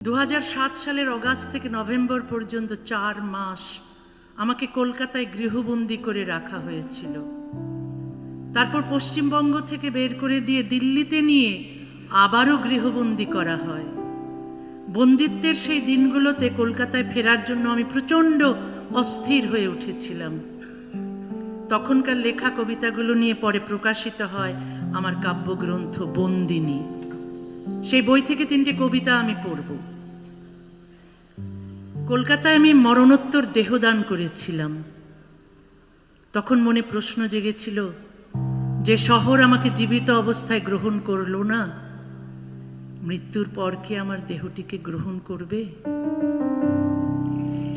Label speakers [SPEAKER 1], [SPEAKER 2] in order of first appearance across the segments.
[SPEAKER 1] 2007 সালের অগাস্ট থেকে নভেম্বর পর্যন্ত 4 মাস আমাকে কলকাতায় গৃহবন্দী করে রাখা হয়েছিল। তারপর পশ্চিমবঙ্গ থেকে বের করে দিয়ে দিল্লিতে নিয়ে আবারও গৃহবন্দী করা হয়। বন্দিত্বের সেই দিনগুলোতে কলকাতায় ফেরার জন্য আমি প্রচণ্ড অস্থির হয়ে উঠেছিলাম। তখনকার লেখা কবিতাগুলো নিয়ে পরে প্রকাশিত হয় আমার কাব্যগ্রন্থ বন্দিনী। সেই বই থেকে 3টে কবিতা আমি পড়ব। কলকাতায় আমি মরণোত্তর দেহদান করেছিলাম। তখন মনে প্রশ্ন জেগেছিল, যে শহর আমাকে জীবিত অবস্থায় গ্রহণ করলো না, মৃত্যুর পর কি আমার দেহটিকে গ্রহণ করবে?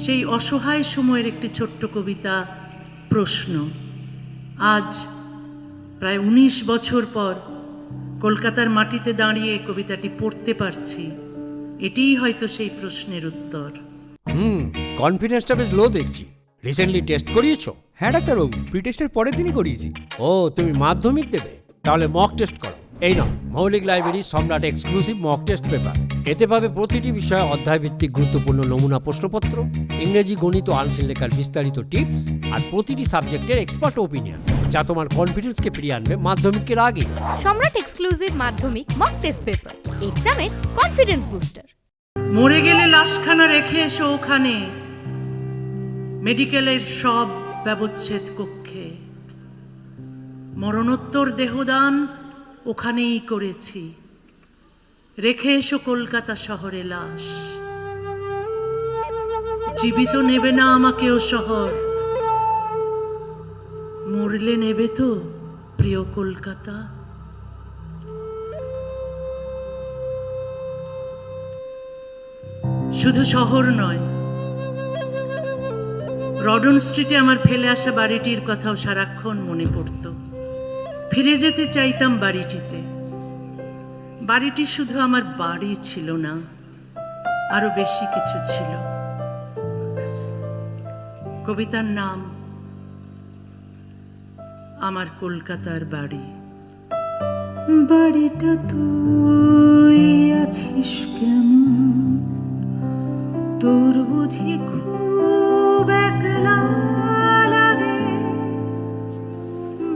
[SPEAKER 1] সেই অসহায় সময়ের একটি ছোট্ট কবিতা, প্রশ্ন। আজ প্রায় 19 বছর পর কলকাতার মাটিতে দাঁড়িয়ে কবিতাটি পড়তে পারছি। এটিই হয়তো সেই প্রশ্নের উত্তর।
[SPEAKER 2] কনফিডেন্সটা বেশ লো দেখছি। রিসেন্টলি টেস্ট করিয়েছো?
[SPEAKER 3] হ্যাঁ ডাক্তারবাবু, প্রি টেস্টের পরের দিনই করিয়েছি।
[SPEAKER 2] ও, তুমি মাধ্যমিক দেবে? তাহলে মক টেস্ট করো। এই নাও মৌলিক লাইব্রেরি সম্রাট এক্সক্লুসিভ মক টেস্ট পেপার। এতে পাবে প্রতিটি বিষয়ে অধ্যায়ভিত্তিক গুরুত্বপূর্ণ নমুনা প্রশ্নপত্র, ইংরেজি, গণিত, আনসিন লেখার বিস্তারিত টিপস আর প্রতিটি সাবজেক্টের এক্সপার্ট ওপিনিয়ন, যা তোমার কনফিডেন্সকে ফিরিয়ে আনবে মাধ্যমিকের আগে।
[SPEAKER 4] সম্রাট এক্সক্লুসিভ মাধ্যমিক মক টেস্ট পেপার, এক্সামের কনফিডেন্স বুস্টার।
[SPEAKER 1] মরে গেলে লাশখানা রেখে এসো ওখানে, মেডিকেলের সব ব্যবচ্ছেদ কক্ষে। মরণোত্তর দেহদান ওখানেই করেছি, রেখে এসো কলকাতা শহরে লাশ। জীবিত নেবে না আমাকেও শহর, মরলে নেবে তো প্রিয় কলকাতা। শুধু শহর নয়, রডন স্ট্রিটে আমার ফেলে আসা বাড়িটির কথাও সারাক্ষণ মনে পড়ত। ফিরে যেতে চাইতাম বাড়িটিতে। বাড়িটি শুধু আমার বাড়ি ছিল না, আরো বেশি কিছু ছিল। কবিতার নাম আমার কলকাতার বাড়ি। বাড়িটা তুই আছিস কেমন, তোর বুঝি খুব একলা লাগে।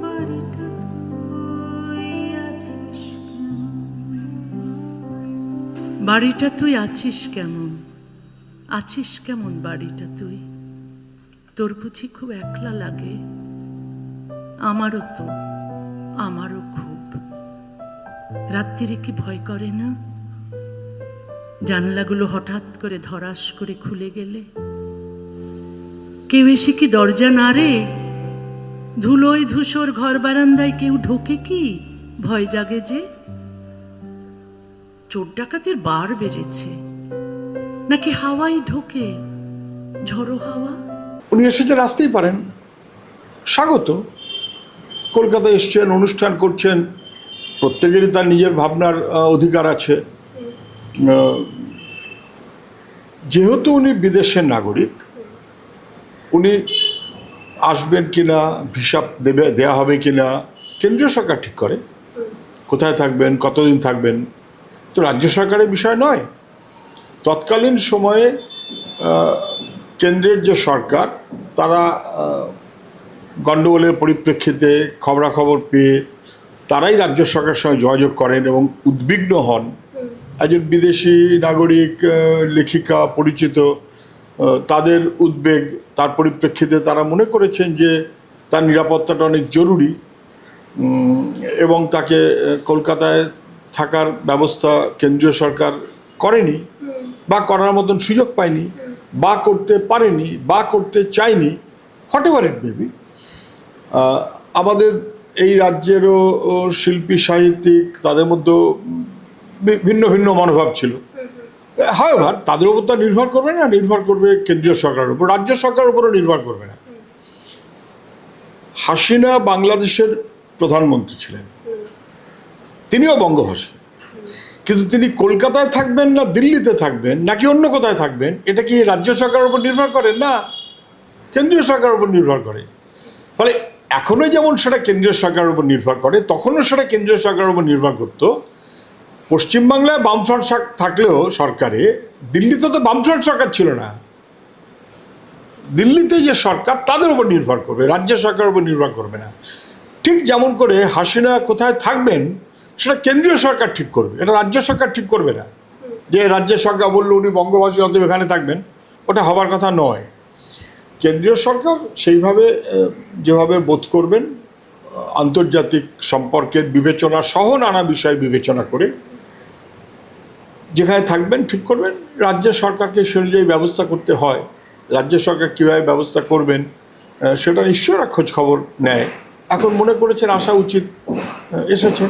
[SPEAKER 1] বাড়িটা তুই আছিস কেমন, বাড়িটা তুই আছিস কেমন, আছিস কেমন বাড়িটা তুই, তোর বুঝি খুব একলা লাগে। আমারও তো, আমারও খুব। রাত্রিরে কি ভয় করে না? জানলাগুলো হঠাৎ করে ধরাস করে খুলে গেলে কেউ এসে কি দরজা নাড়ে? ধুলোয় ধূসর ঘর বারান্দায় কেউ ঢোকে কি? ভয় জাগে যে। চোর ডাকাতের বার বেড়েছে নাকি হাওয়াই ঢোকে, ঝড়ো হাওয়া?
[SPEAKER 5] উনি এসেছেন, আসতেই পারেন, স্বাগত। কলকাতায় এসছেন, অনুষ্ঠান করছেন, প্রত্যেকেরই তার নিজের ভাবনার অধিকার আছে। যেহেতু উনি বিদেশের নাগরিক, উনি আসবেন কিনা, ভিসা দেয়া হবে কিনা কেন্দ্রীয় সরকার ঠিক করে। কোথায় থাকবেন, কতদিন থাকবেন, তো রাজ্য সরকারের বিষয় নয়। তৎকালীন সময়ে কেন্দ্রের যে সরকার, তারা গণ্ডগোলের পরিপ্রেক্ষিতে খবরাখবর পেয়ে তারাই রাজ্য সরকারের সঙ্গে যোগাযোগ করেন এবং উদ্বিগ্ন হন। একজন বিদেশি নাগরিক, লেখিকা, পরিচিত, তাদের উদ্বেগ, তার পরিপ্রেক্ষিতে তারা মনে করেছেন যে তার নিরাপত্তাটা অনেক জরুরি এবং তাকে কলকাতায় থাকার ব্যবস্থা কেন্দ্রীয় সরকার করেনি, বা করার মতন সুযোগ পায়নি, বা করতে পারেনি, বা করতে চায়নি, হোয়াটএভার ইট মে বি। আমাদের এই রাজ্যেরও শিল্পী, সাহিত্যিক, তাদের মধ্যেও ভিন্ন ভিন্ন মনোভাব ছিল। হাওয়েভার তাদের উপর তো নির্ভর করবে না, নির্ভর করবে কেন্দ্রীয় সরকারের উপর, রাজ্য সরকারের উপরও নির্ভর করবে না। হাসিনা বাংলাদেশের প্রধানমন্ত্রী ছিলেন, তিনিও বঙ্গভাষী, কিন্তু তিনি কলকাতায় থাকবেন না দিল্লিতে থাকবেন নাকি অন্য কোথায় থাকবেন, এটা কি রাজ্য সরকারের উপর নির্ভর করে? না, কেন্দ্রীয় সরকারের উপর নির্ভর করে। ফলে এখনও যেমন সেটা কেন্দ্রীয় সরকারের উপর নির্ভর করে, তখনও সেটা কেন্দ্রীয় সরকারের উপর নির্ভর করত। পশ্চিমবাংলায় বামফ্রন্ট থাকলেও সরকারে, দিল্লিতে তো বামফ্রন্ট সরকার ছিল না। দিল্লিতে যে সরকার তাদের উপর নির্ভর করবে, রাজ্য সরকারের উপর নির্ভর করবে না। ঠিক যেমন করে হাসিনা কোথায় থাকবেন সেটা কেন্দ্রীয় সরকার ঠিক করবে, এটা রাজ্য সরকার ঠিক করবে না। যে রাজ্য সরকার বললো উনি বঙ্গবাসী অতএব এখানে থাকবেন, ওটা হবার কথা নয়। কেন্দ্রীয় সরকার সেইভাবে যেভাবে বোধ করবেন, আন্তর্জাতিক সম্পর্কের বিবেচনা সহ নানা বিষয় বিবেচনা করে যেখানে থাকবেন ঠিক করবেন। রাজ্য সরকারকে সে অনুযায়ী ব্যবস্থা করতে হয়, রাজ্য সরকার কীভাবে ব্যবস্থা করবেন সেটা নিশ্চয়ই খোঁজ খবর নেয়। এখন মনে করেছেন আসা উচিত, এসেছেন।